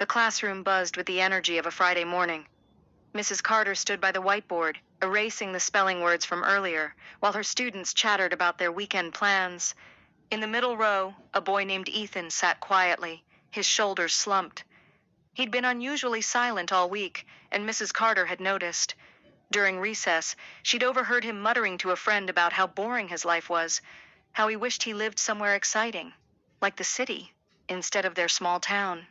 The classroom buzzed with the energy of a Friday morning. Mrs. Carter stood by the whiteboard, erasing the spelling words from earlier, while her students chattered about their weekend plans. In the middle row, a boy named Ethan sat quietly, his shoulders slumped. He'd been unusually silent all week, and Mrs. Carter had noticed. During recess, she'd overheard him muttering to a friend about how boring his life was, how he wished he lived somewhere exciting, like the city, instead of their small town.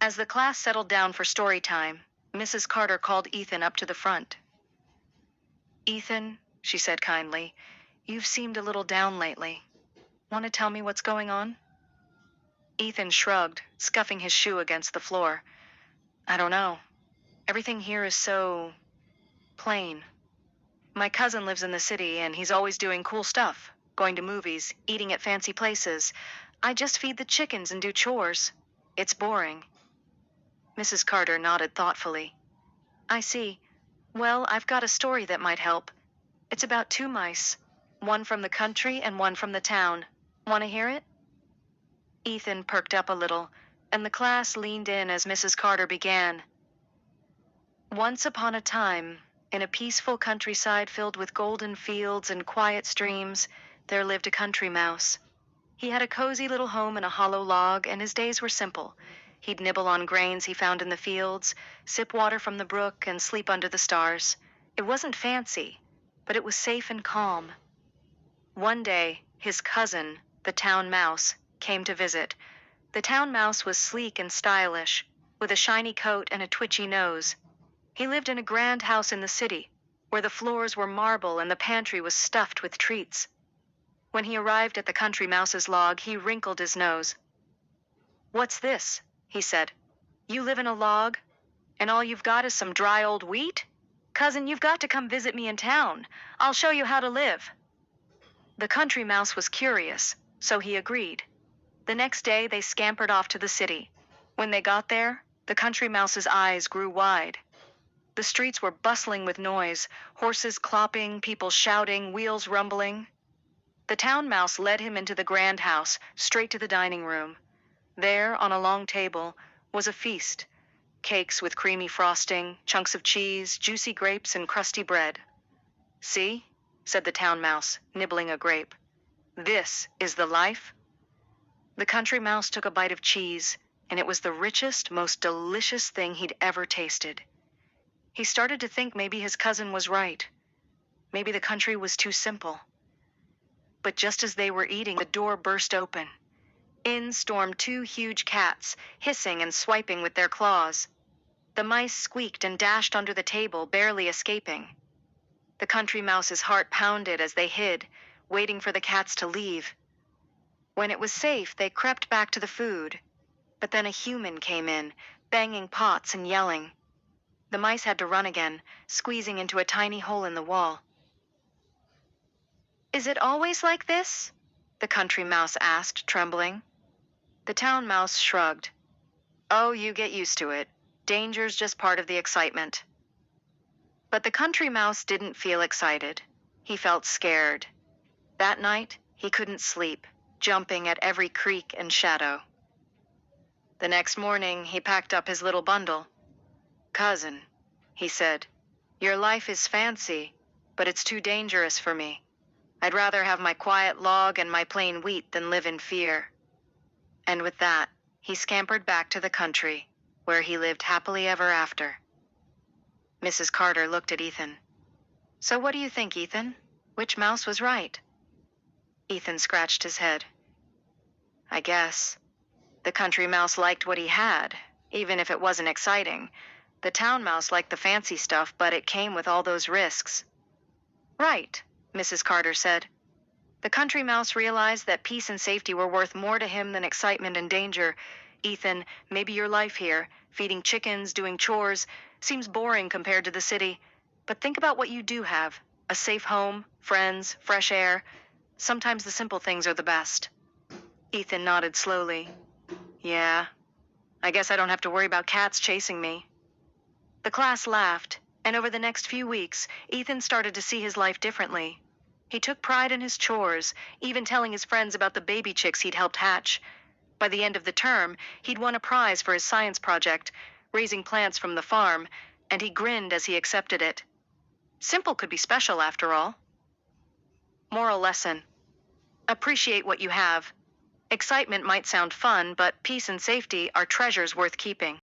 As the class settled down for story time, Mrs. Carter called Ethan up to the front. "Ethan," she said kindly, "you've seemed a little down lately. Want to tell me what's going on?" Ethan shrugged, scuffing his shoe against the floor. "I don't know. Everything here is so plain. My cousin lives in the city, and he's always doing cool stuff, going to movies, eating at fancy places. I just feed the chickens and do chores. It's boring." Mrs. Carter nodded thoughtfully. "I see. Well, I've got a story that might help. It's about two mice, one from the country and one from the town. Want to hear it?" Ethan perked up a little, and the class leaned in as Mrs. Carter began. "Once upon a time, in a peaceful countryside filled with golden fields and quiet streams, there lived a country mouse. He had a cozy little home in a hollow log, and his days were simple. He'd nibble on grains he found in the fields, sip water from the brook, and sleep under the stars. It wasn't fancy, but it was safe and calm. One day, his cousin, the town mouse, came to visit. The town mouse was sleek and stylish, with a shiny coat and a twitchy nose. He lived in a grand house in the city, where the floors were marble and the pantry was stuffed with treats. When he arrived at the country mouse's log, he wrinkled his nose. "What's this?" he said. "You live in a log, and all you've got is some dry old wheat? Cousin, you've got to come visit me in town. I'll show you how to live." The country mouse was curious, so he agreed. The next day, they scampered off to the city. When they got there, the country mouse's eyes grew wide. The streets were bustling with noise, horses clopping, people shouting, wheels rumbling. The town mouse led him into the grand house, straight to the dining room. There, on a long table, was a feast. Cakes with creamy frosting, chunks of cheese, juicy grapes, and crusty bread. "See," said the town mouse, nibbling a grape. "This is the life." The country mouse took a bite of cheese, and it was the richest, most delicious thing he'd ever tasted. He started to think maybe his cousin was right. Maybe the country was too simple. But just as they were eating, the door burst open. In stormed two huge cats, hissing and swiping with their claws. The mice squeaked and dashed under the table, barely escaping. The country mouse's heart pounded as they hid, waiting for the cats to leave. When it was safe, they crept back to the food. But then a human came in, banging pots and yelling. The mice had to run again, squeezing into a tiny hole in the wall. "Is it always like this?" the country mouse asked, trembling. The town mouse shrugged. "Oh, you get used to it. Danger's just part of the excitement." But the country mouse didn't feel excited. He felt scared. That night, he couldn't sleep, jumping at every creak and shadow. The next morning, he packed up his little bundle. "Cousin," he said, "your life is fancy, but it's too dangerous for me. I'd rather have my quiet log and my plain wheat than live in fear." And with that, he scampered back to the country, where he lived happily ever after. Mrs. Carter looked at Ethan. "So what do you think, Ethan? Which mouse was right?" Ethan scratched his head. "I guess. The country mouse liked what he had, even if it wasn't exciting. The town mouse liked the fancy stuff, but it came with all those risks." "Right," Mrs. Carter said. The country mouse realized that peace and safety were worth more to him than excitement and danger. "Ethan, maybe your life here, feeding chickens, doing chores, seems boring compared to the city. But think about what you do have. A safe home, friends, fresh air. Sometimes the simple things are the best." Ethan nodded slowly. "Yeah, I guess I don't have to worry about cats chasing me." The class laughed, and over the next few weeks, Ethan started to see his life differently. He took pride in his chores, even telling his friends about the baby chicks he'd helped hatch. By the end of the term, he'd won a prize for his science project, raising plants from the farm, and he grinned as he accepted it. Simple could be special, after all. Moral lesson: appreciate what you have. Excitement might sound fun, but peace and safety are treasures worth keeping.